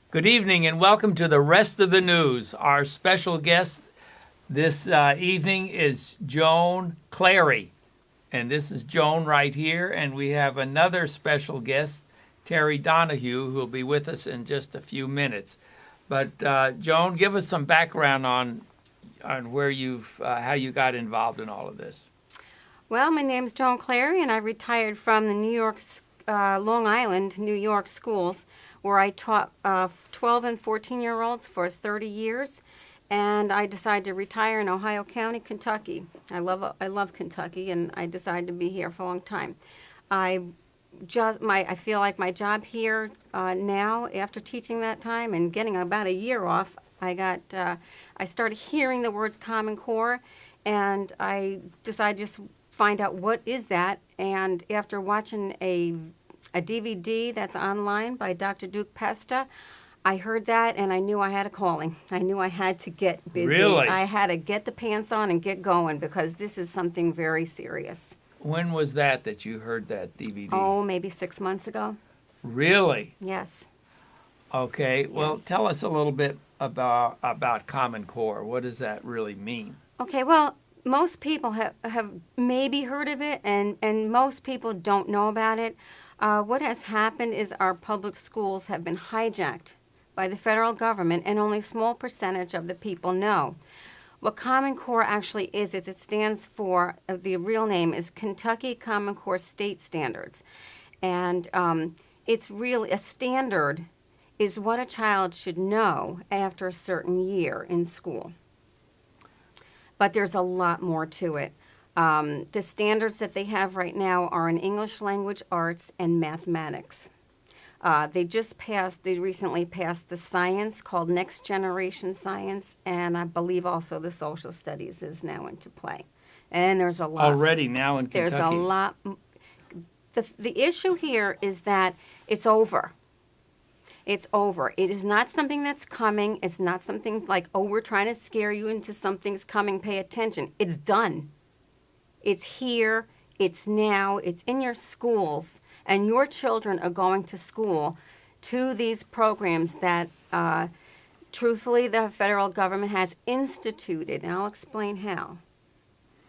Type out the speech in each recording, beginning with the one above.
Good evening and welcome to the rest of the news. Our special guest this evening is Joan Clary. And this is Joan right here. And we have another special guest, Terry Donoghue, who will be with us in just a few minutes. But Joan, give us some background on where how you got involved in all of this. Well, my name's Joan Clary, and I retired from the Long Island, New York schools, where I taught 12 and 14-year-olds for 30 years, and I decided to retire in Ohio County, Kentucky. I love Kentucky, and I decided to be here for a long time. I feel like my job here now, after teaching that time and getting about a year off, I started hearing the words Common Core, and I decided to just find out what is that. And after watching a DVD that's online by Dr. Duke Pesta, I heard that and I knew I had a calling. I knew I had to get busy. Really? I had to get the pants on and get going because this is something very serious. When was that you heard that DVD? Oh, maybe 6 months ago. Really? Yes. Okay. Well, Yes. tell us a little bit about Common Core. What does that really mean? Okay, well, most people have maybe heard of it, and most people don't know about it. What has happened is our public schools have been hijacked by the federal government, and only a small percentage of the people know. What Common Core actually is it stands for, the real name is Kentucky Common Core State Standards. And it's really, a standard is what a child should know after a certain year in school. But there's a lot more to it. The standards that they have right now are in English language, arts, and mathematics. They recently passed the science called Next Generation Science, and I believe also the social studies is now into play. And there's a lot. Already now in Kentucky. There's a lot. The issue here is that it's over. It's over. It is not something that's coming. It's not something like, oh, we're trying to scare you into something's coming, pay attention. It's done. It's here, it's now, it's in your schools, and your children are going to school to these programs that, truthfully, the federal government has instituted, and I'll explain how.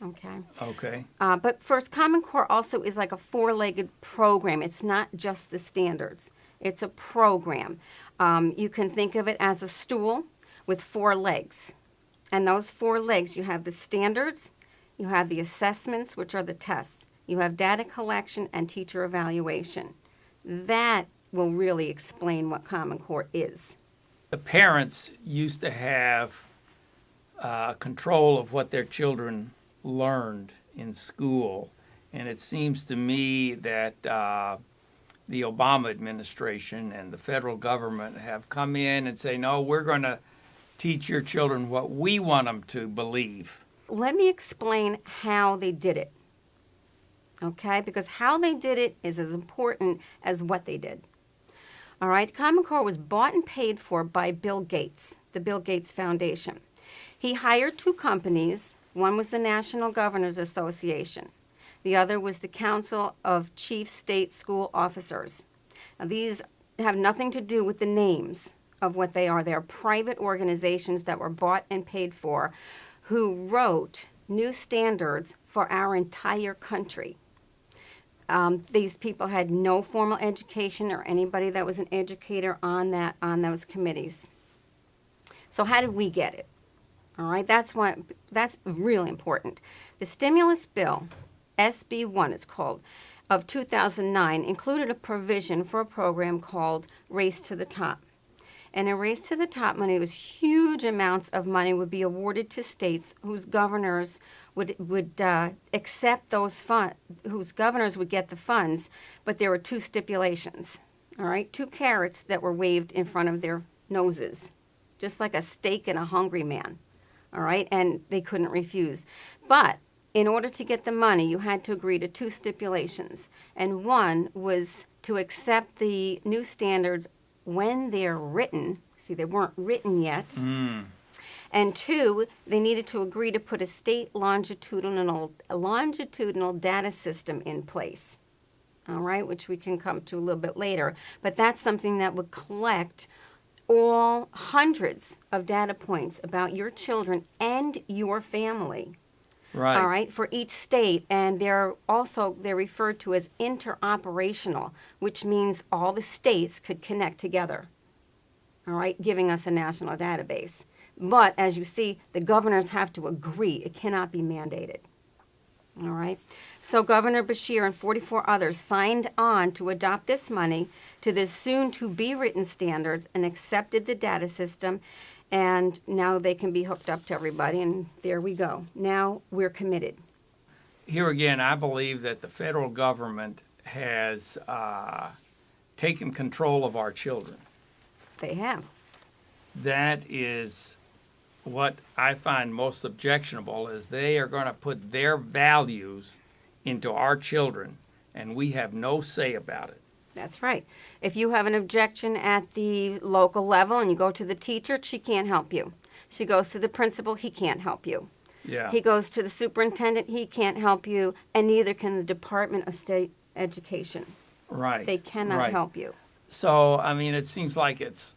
Okay. Okay. But first, Common Core also is like a four-legged program. It's not just the standards. It's a program. You can think of it as a stool with four legs. And those four legs, you have the standards, you have the assessments, which are the tests. You have data collection and teacher evaluation. That will really explain what Common Core is. The parents used to have control of what their children learned in school. And it seems to me that the Obama administration and the federal government have come in and say, no, we're going to teach your children what we want them to believe. Let me explain how they did it, okay? Because how they did it is as important as what they did. All right, Common Core was bought and paid for by Bill Gates, the Bill Gates Foundation. He hired two companies. One was the National Governors Association. The other was the Council of Chief State School Officers. Now, these have nothing to do with the names of what they are. They're private organizations that were bought and paid for, who wrote new standards for our entire country. These people had no formal education or anybody that was an educator on those committees. So how did we get it? All right, that's really important. The stimulus bill, SB 1 it's called, of 2009 included a provision for a program called Race to the Top. And in Race to the Top money, was huge amounts of money would be awarded to states whose governors would accept those funds, whose governors would get the funds, but there were two stipulations, all right, two carrots that were waved in front of their noses. just like a steak and a hungry man. All right, and they couldn't refuse. But in order to get the money, you had to agree to 2 stipulations. And one was to accept the new standards when they're written. See, they weren't written yet. And 2, they needed to agree to put a state longitudinal data system in place. All right, which we can come to a little bit later. But that's something that would collect all hundreds of data points about your children and your family. Right. All right, for each state. And they're referred to as interoperational, which means all the states could connect together. All right, giving us a national database. But as you see, the governors have to agree. It cannot be mandated. All right. So Governor Beshear and 44 others signed on to adopt this money to the soon-to-be written standards and accepted the data system. And now they can be hooked up to everybody. And there we go. Now we're committed. Here again, I believe that the federal government has taken control of our children. They have. That is what I find most objectionable, is they are going to put their values into our children, and we have no say about it. That's right. If you have an objection at the local level and you go to the teacher, she can't help you. She goes to the principal, he can't help you. Yeah. He goes to the superintendent, he can't help you, and neither can the Department of State Education. Right. They cannot help you. So, I mean, it seems like it's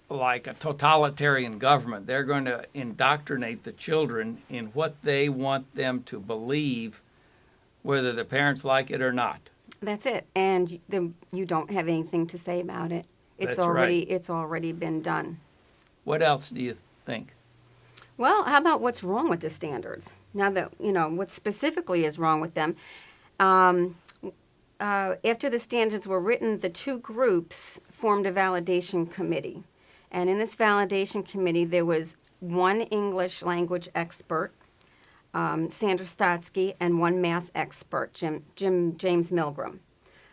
like a totalitarian government. They're going to indoctrinate the children in what they want them to believe, whether the parents like it or not. That's it. And you don't have anything to say about it. It's already been done. What else do you think? Well, how about what's wrong with the standards? Now that, what specifically is wrong with them. After the standards were written, the 2 groups formed a validation committee. And in this validation committee, there was 1 English language expert, Sandra Stotsky, and 1 math expert, James Milgram.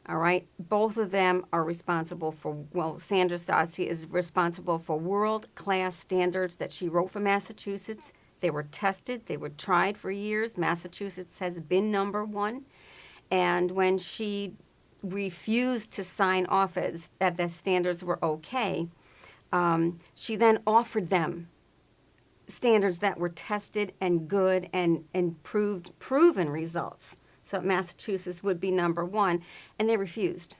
All right? Both of them are responsible Sandra Stotsky is responsible for world-class standards that she wrote for Massachusetts. They were tested. They were tried for years. Massachusetts has been number 1. And when she refused to sign off that the standards were okay, she then offered them standards that were tested and good and proven results. So Massachusetts would be number 1, and they refused.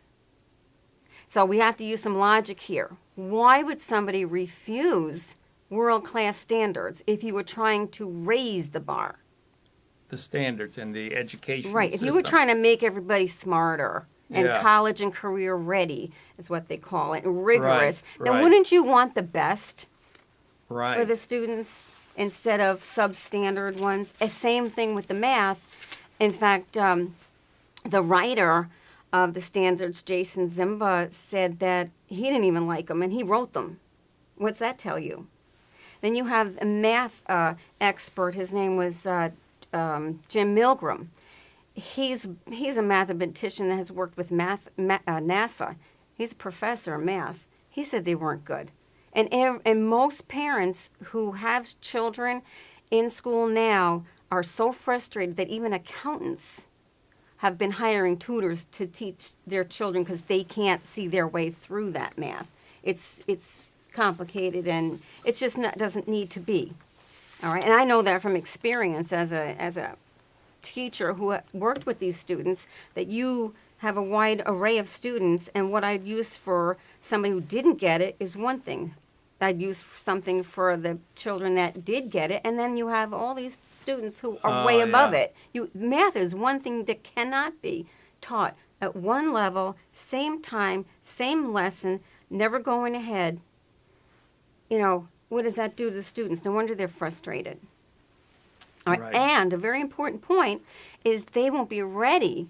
So we have to use some logic here. Why would somebody refuse world-class standards if you were trying to raise the bar? The standards and the education Right. system. If you were trying to make everybody smarter and Yeah. college and career ready is what they call it, and rigorous, then right. wouldn't you want the best Right. for the students instead of substandard ones? Same thing with the math. In fact, the writer of the standards, Jason Zimba, said that he didn't even like them, and he wrote them. What's that tell you? Then you have a math expert. His name was Jim Milgram. He's a mathematician that has worked with NASA. He's a professor of math. He said they weren't good. And most parents who have children in school now are so frustrated that even accountants have been hiring tutors to teach their children because they can't see their way through that math. It's complicated, and it's just doesn't need to be. All right, and I know that from experience as a teacher who worked with these students, that you have a wide array of students, and what I'd use for somebody who didn't get it is one thing. I'd use something for the children that did get it, and then you have all these students who are way above it. Math is one thing that cannot be taught at one level, same time, same lesson, never going ahead. What does that do to the students? No wonder they're frustrated. All right. Right. And a very important point is they won't be ready.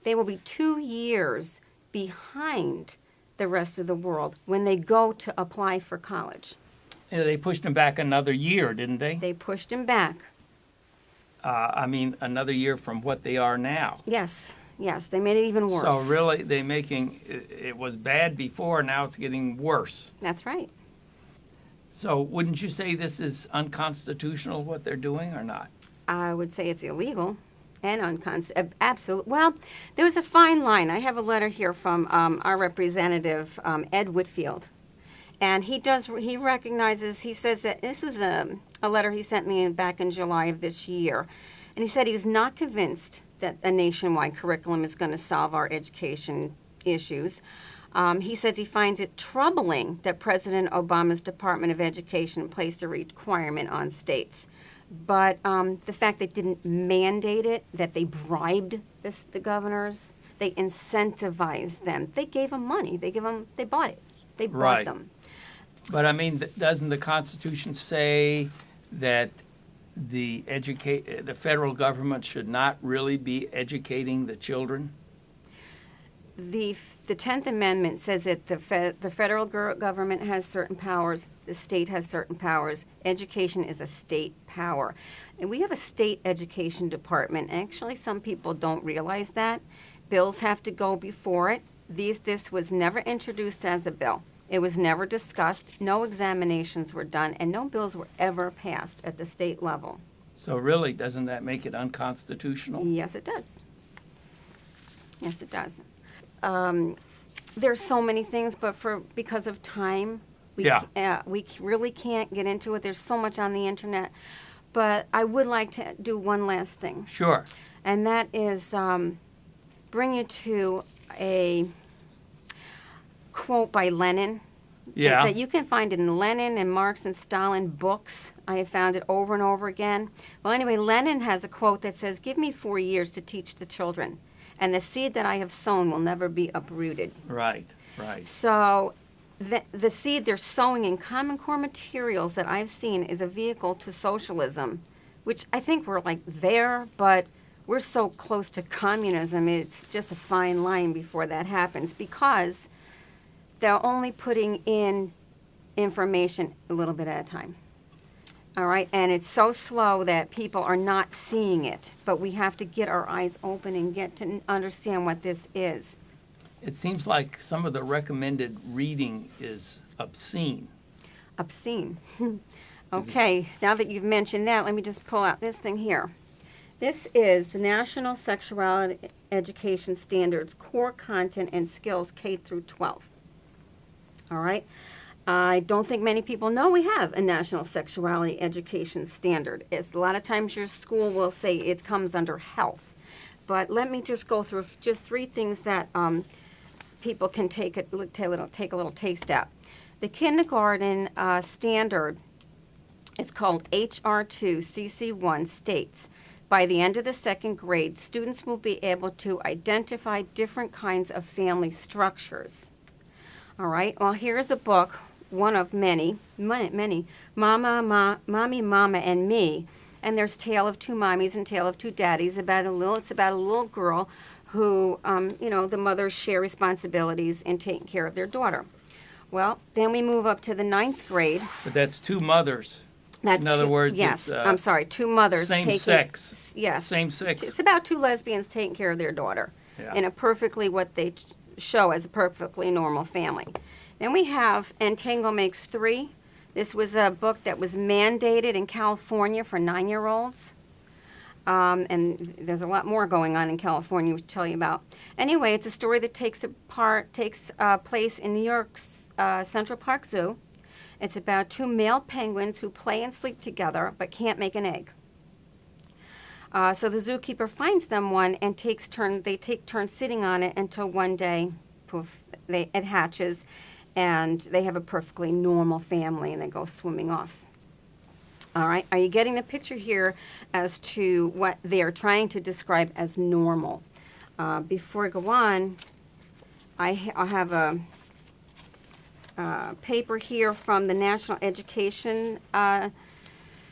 They will be 2 years behind the rest of the world when they go to apply for college. Yeah, they pushed them back another year, didn't they? They pushed him back. Another year from what they are now. Yes, they made it even worse. So really, it was bad before, now it's getting worse. That's right. So wouldn't you say this is unconstitutional, what they're doing, or not? I would say it's illegal and unconstitutional. Absolute. Well, there was a fine line. I have a letter here from our representative, Ed Whitfield. And he recognizes, he says that this was a letter he sent me back in July of this year. And he said he's not convinced that a nationwide curriculum is going to solve our education issues. He says he finds it troubling that President Obama's Department of Education placed a requirement on states. But the fact they didn't mandate it, that they bribed the governors, they incentivized them. They gave them money. They bought it. They bought Right. them. But I mean, doesn't the Constitution say that the federal government should not really be educating the children? The 10th Amendment says that the federal government has certain powers, the state has certain powers. Education is a state power. And we have a state education department. Actually, some people don't realize that. Bills have to go before it. This was never introduced as a bill. It was never discussed. No examinations were done, and no bills were ever passed at the state level. So really, doesn't that make it unconstitutional? Yes, it does. Yes, it does. There's so many things, but because of time, we really can't get into it. There's so much on the internet. But I would like to do one last thing. Sure. And that is bring you to a quote by Lenin. Yeah. That you can find in Lenin and Marx and Stalin books. I have found it over and over again. Well, anyway, Lenin has a quote that says, "Give me 4 years to teach the children, and the seed that I have sown will never be uprooted." Right, right. So the seed they're sowing in Common Core materials that I've seen is a vehicle to socialism, which I think we're like there, but we're so close to communism, it's just a fine line before that happens, because they're only putting in information a little bit at a time. All right, and it's so slow that people are not seeing it, but we have to get our eyes open and get to understand what this is. It seems like some of the recommended reading is obscene. Obscene. Okay, now that you've mentioned that, let me just pull out this thing here. This is the National Sexuality Education Standards Core Content and Skills K through 12. All right. I don't think many people know we have a National Sexuality Education Standard. It's, a lot of times your school will say it comes under health. But let me just go through just 3 things that people can take a little taste at. The kindergarten standard, it's called HR2 CC1, states, by the end of the 2nd grade, students will be able to identify different kinds of family structures. All right, well, here's a book, one of many, Mommy, Mama, and Me. And there's Tale of Two Mommies and Tale of Two Daddies. It's about a little girl who, the mothers share responsibilities in taking care of their daughter. Well, then we move up to the 9th grade. But that's 2 mothers. That's in other words, yes, it's, I'm sorry, 2 mothers same sex. Yes, Same sex. It's about 2 lesbians taking care of their daughter in a perfectly what they show as a perfectly normal family. Then we have And Tango Makes 3. This was a book that was mandated in California for 9-year-olds. And there's a lot more going on in California, which I'll tell you about. Anyway, it's a story that takes place in New York's Central Park Zoo. It's about 2 male penguins who play and sleep together but can't make an egg. So the zookeeper finds them one and they take turns sitting on it until one day, poof, it hatches, and they have a perfectly normal family, and they go swimming off. All right, are you getting the picture here as to what they're trying to describe as normal? Before I go on, I have a paper here from the National Education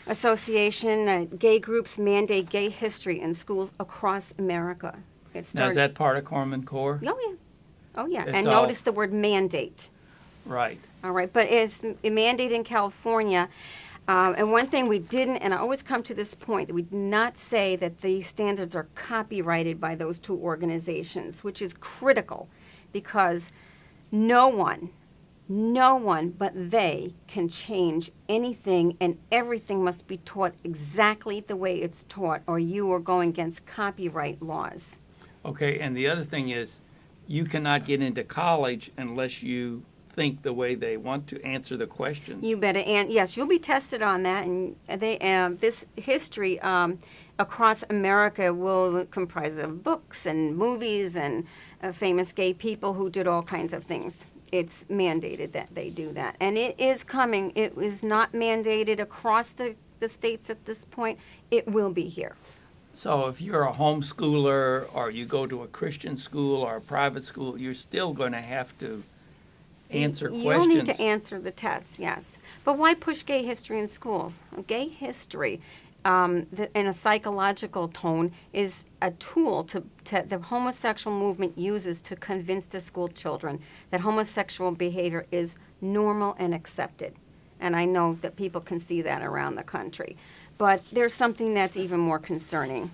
Association. Gay groups mandate gay history in schools across America. Now, is that part of Common Core? Oh, yeah. Oh, yeah. It's And all- notice the word mandate. Right. All right, but it's a mandate in California. And one thing we didn't, and I always come to this point, that we did not say that these standards are copyrighted by those 2 organizations, which is critical because no one No one but they can change anything, and everything must be taught exactly the way it's taught, or you are going against copyright laws. Okay, and the other thing is, you cannot get into college unless you think the way they want to answer the questions. You better, and yes, you'll be tested on that, and this history across America will comprise of books and movies and famous gay people who did all kinds of things. It's mandated that they do that, and it is coming. It is not mandated across the states at this point. It will be here. So if you're a homeschooler or you go to a Christian school or a private school, you're still going to have to answer questions. You'll need to answer the tests, yes. But why push gay history in schools? Gay history, in a psychological tone, is a tool to the homosexual movement uses to convince the school children that homosexual behavior is normal and accepted. And I know that people can see that around the country. But there's something that's even more concerning,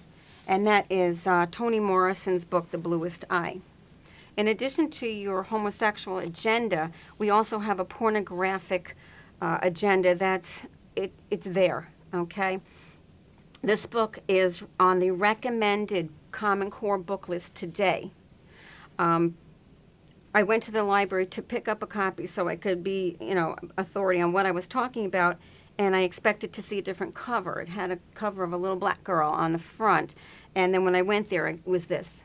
and that is Toni Morrison's book, The Bluest Eye. In addition to your homosexual agenda, we also have a pornographic agenda that's it's there, okay? This book is on the recommended Common Core book list today. I went to the library to pick up a copy so I could be, authority on what I was talking about, and I expected to see a different cover. It had a cover of a little black girl on the front, and then when I went there, it was this,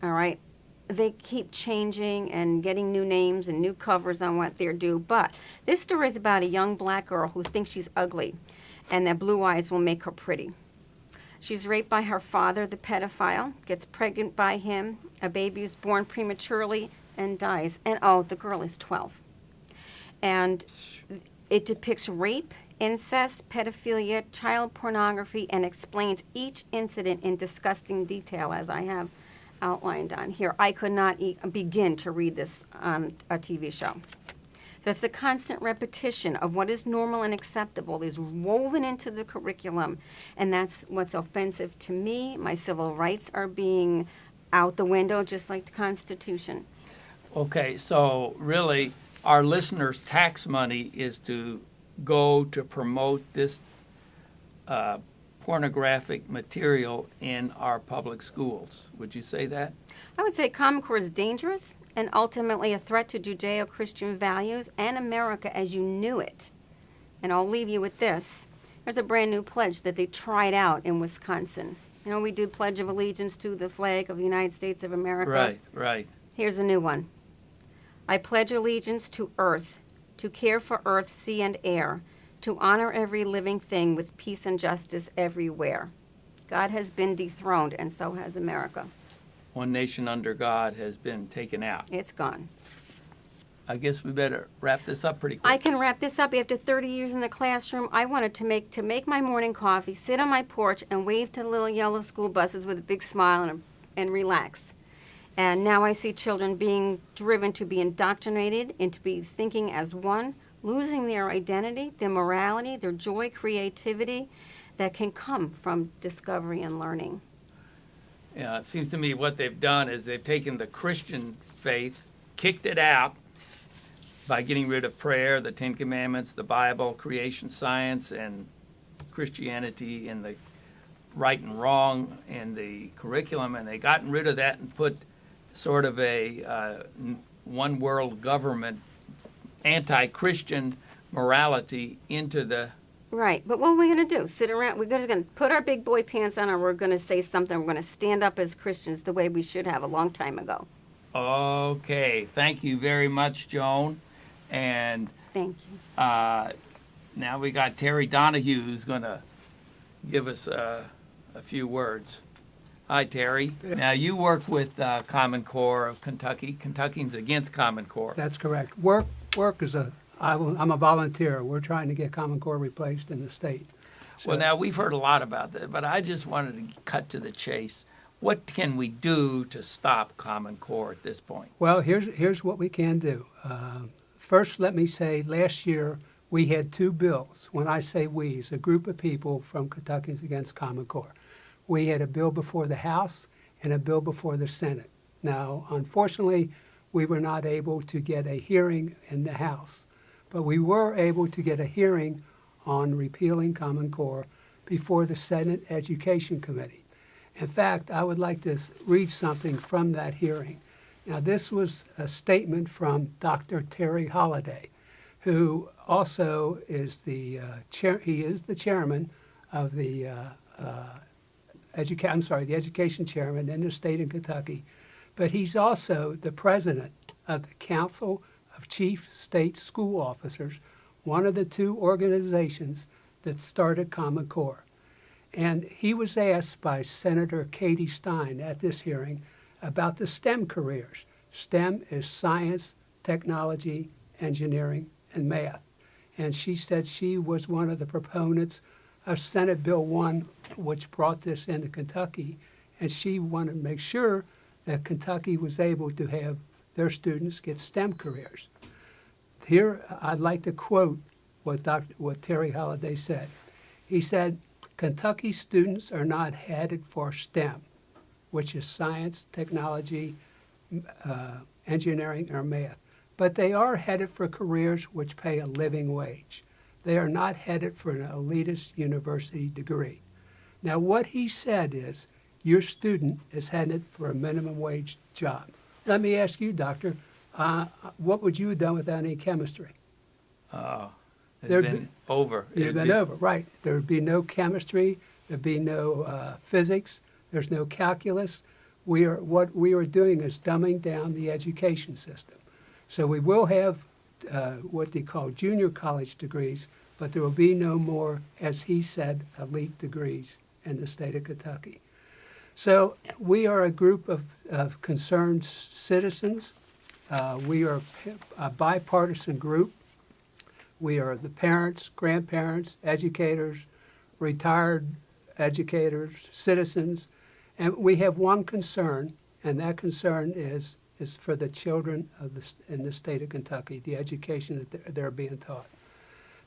all right? They keep changing and getting new names and new covers on what they're due, but this story is about a young black girl who thinks she's ugly and that blue eyes will make her pretty. She's raped by her father, the pedophile, gets pregnant by him, a baby is born prematurely and dies, and the girl is 12. And it depicts rape, incest, pedophilia, child pornography, and explains each incident in disgusting detail, as I have outlined on here. I could not begin to read this on a TV show. So it's the constant repetition of what is normal and acceptable is woven into the curriculum, and that's what's offensive to me. My civil rights are being out the window, just like the Constitution. Okay, so really, our listeners' tax money is to go to promote this pornographic material in our public schools. Would you say that? I would say Common Core is dangerous and ultimately a threat to Judeo-Christian values and America as you knew it. And I'll leave you with this. There's a brand new pledge that they tried out in Wisconsin. We do Pledge of Allegiance to the flag of the United States of America. Right. Here's a new one. I pledge allegiance to earth, to care for earth, sea, and air, to honor every living thing with peace and justice everywhere. God has been dethroned, and so has America. One nation under God has been taken out. It's gone. I guess we better wrap this up pretty quick. I can wrap this up. After 30 years in the classroom, I wanted to make my morning coffee, sit on my porch, and wave to little yellow school buses with a big smile and relax. And now I see children being driven to be indoctrinated into be thinking as one, losing their identity, their morality, their joy, creativity that can come from discovery and learning. Yeah, it seems to me what they've done is they've taken the Christian faith, kicked it out by getting rid of prayer, the Ten Commandments, the Bible, creation science, and Christianity in the right and wrong in the curriculum, and they've gotten rid of that and put sort of a one world government, anti-Christian morality into the... Right, but what are we going to do? Sit around? We're going to put our big boy pants on, or we're going to say something. We're going to stand up as Christians the way we should have a long time ago. Okay, thank you very much, Joan. And thank you. Now we got Terry Donoghue who's going to give us a few words. Hi, Terry. Now, you work with Common Core of Kentucky. Kentuckians Against Common Core. That's correct. Work is I'm a volunteer. We're trying to get Common Core replaced in the state. So, well, now, we've heard a lot about that, but I just wanted to cut to the chase. What can we do to stop Common Core at this point? Well, here's what we can do. First, let me say last year we had two bills. When I say we, it's a group of people from Kentuckians Against Common Core. We had a bill before the House and a bill before the Senate. Now, unfortunately, we were not able to get a hearing in the House. But we were able to get a hearing on repealing Common Core before the Senate Education Committee. In fact, I would like to read something from that hearing. Now, this was a statement from Dr. Terry Holliday, who also is the chairman of the the education chairman in the state of Kentucky, but he's also the president of the Council of Chief State School Officers, one of the two organizations that started Common Core. And he was asked by Senator Katie Stein at this hearing about the STEM careers. STEM is science, technology, engineering, and math. And she said she was one of the proponents of Senate Bill 1, which brought this into Kentucky, and she wanted to make sure that Kentucky was able to have their students get STEM careers. Here, I'd like to quote what Terry Holliday said. He said, "Kentucky students are not headed for STEM, which is science, technology, engineering, or math, but they are headed for careers which pay a living wage. They are not headed for an elitist university degree." Now, what he said is, your student is headed for a minimum wage job. Let me ask you, Doctor, what would you have done without any chemistry? It'd been over. It'd been over, right. There would be no chemistry. There'd be no physics. There's no calculus. What we are doing is dumbing down the education system. So we will have what they call junior college degrees, but there will be no more, as he said, elite degrees in the state of Kentucky. So we are a group of concerned citizens. We are a bipartisan group. We are the parents, grandparents, educators, retired educators, citizens, and we have one concern, and that concern is for the children in the state of Kentucky, the education that they're being taught.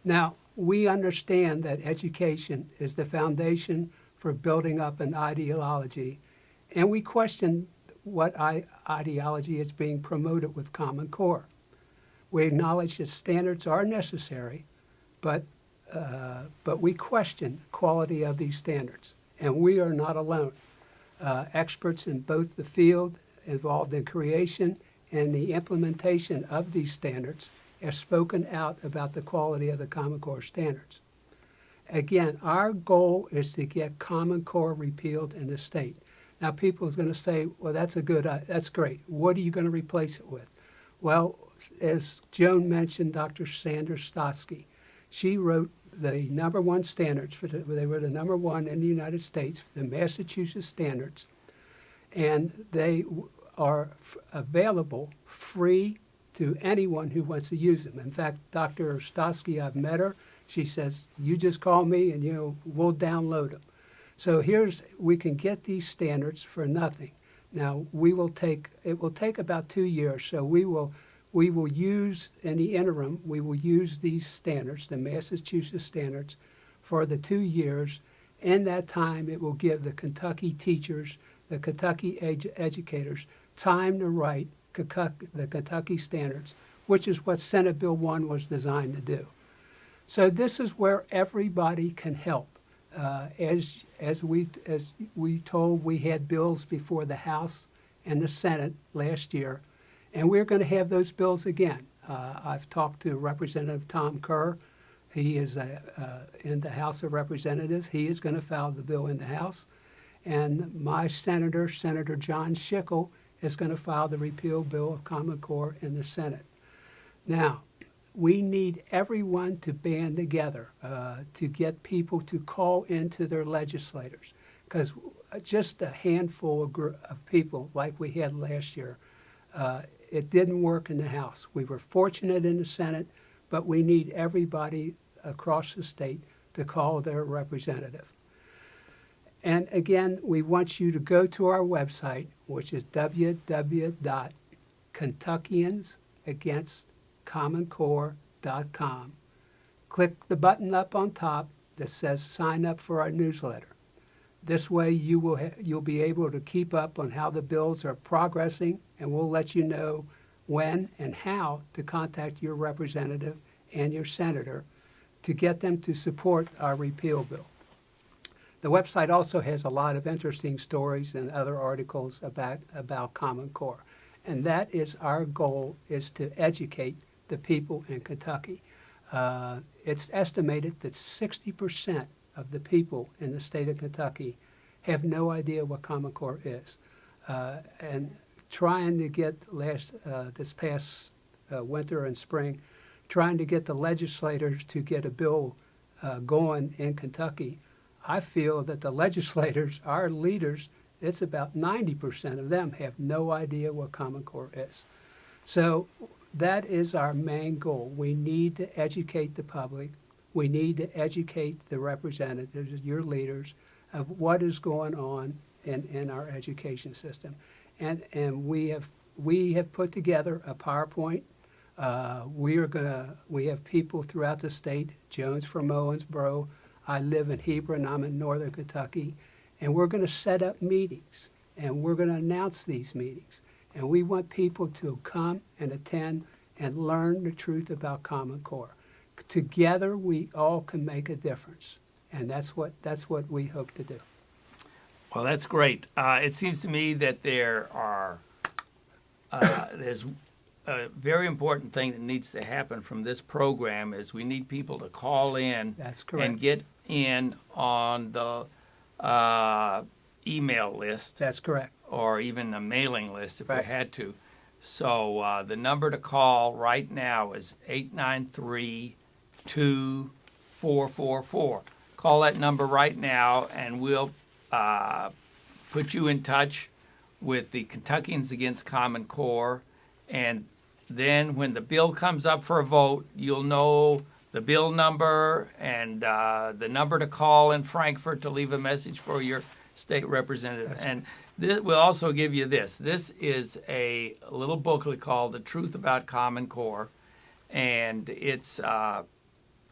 Now, we understand that education is the foundation for building up an ideology, and we question what ideology is being promoted with Common Core. We acknowledge that standards are necessary, but we question quality of these standards, and we are not alone. Experts in both the field involved in creation and the implementation of these standards have spoken out about the quality of the Common Core standards. Again, our goal is to get Common Core repealed in the state. Now, people are going to say, well, that's great. What are you going to replace it with? Well, as Joan mentioned, Dr. Sandra Stotsky, she wrote the #1 standards, they were the #1 in the United States, the Massachusetts standards, and they are available free to anyone who wants to use them. In fact, Dr. Stotsky, I've met her. She says, you just call me and we'll download them. So we can get these standards for nothing. Now, it will take about 2 years, so we will use, in the interim, we will use these standards, the Massachusetts standards, for the 2 years. In that time, it will give the Kentucky teachers, the Kentucky educators, time to write the Kentucky standards, which is what Senate Bill 1 was designed to do. So this is where everybody can help. As we told, we had bills before the House and the Senate last year, and we're going to have those bills again. I've talked to Representative Tom Kerr. He is in the House of Representatives. He is going to file the bill in the House. And my senator, Senator John Schickel, is going to file the repeal bill of Common Core in the Senate. Now, we need everyone to band together to get people to call into their legislators, because just a handful of people like we had last year, it didn't work in the House. We were fortunate in the Senate, but we need everybody across the state to call their representative. And again, we want you to go to our website, which is www.kentuckiansagainstcommoncore.com. Click the button up on top that says sign up for our newsletter. This way you'll be able to keep up on how the bills are progressing, and we'll let you know when and how to contact your representative and your senator to get them to support our repeal bill. The website also has a lot of interesting stories and other articles about Common Core. And that is our goal, is to educate the people in Kentucky. It's estimated that 60% of the people in the state of Kentucky have no idea what Common Core is. And trying to get this past winter and spring, trying to get the legislators to get a bill going in Kentucky, I feel that the legislators, our leaders, it's about 90% of them have no idea what Common Core is. So that is our main goal. We need to educate the public. We need to educate the representatives, your leaders, of what is going on in our education system. And we have put together a PowerPoint. We have people throughout the state. Joan's from Owensboro. I live in Hebron. I'm in northern Kentucky. And we're going to set up meetings, and we're going to announce these meetings. And we want people to come and attend and learn the truth about Common Core. Together, we all can make a difference, and that's what we hope to do. Well, that's great. It seems to me that there's a very important thing that needs to happen from this program is we need people to call in. That's correct. And get in on the email list. That's correct. Or even a mailing list if Right. we had to. So the number to call right now is 893-2444. Call that number right now, and we'll put you in touch with the Kentuckians Against Common Core. And then when the bill comes up for a vote, you'll know the bill number and the number to call in Frankfort to leave a message for your state representative. That's and this, we'll also give you this. This is a little booklet called The Truth About Common Core, and it's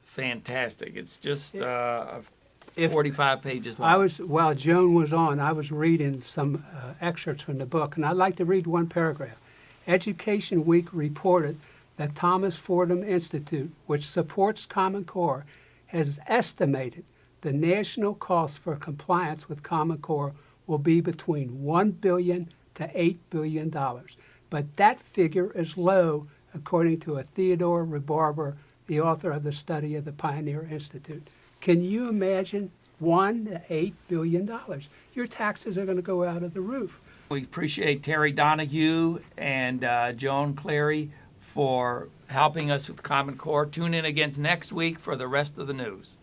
fantastic. It's just 45 pages long. While Joan was on, I was reading some excerpts from the book, and I'd like to read one paragraph. Education Week reported that Thomas Fordham Institute, which supports Common Core, has estimated the national cost for compliance with Common Core will be between $1 billion to $8 billion. But that figure is low, according to a Theodore Rebarber, the author of the study of the Pioneer Institute. Can you imagine $1 to $8 billion? Your taxes are going to go out of the roof. We appreciate Terry Donoghue and Joan Clary for helping us with Common Core. Tune in again next week for the rest of the news.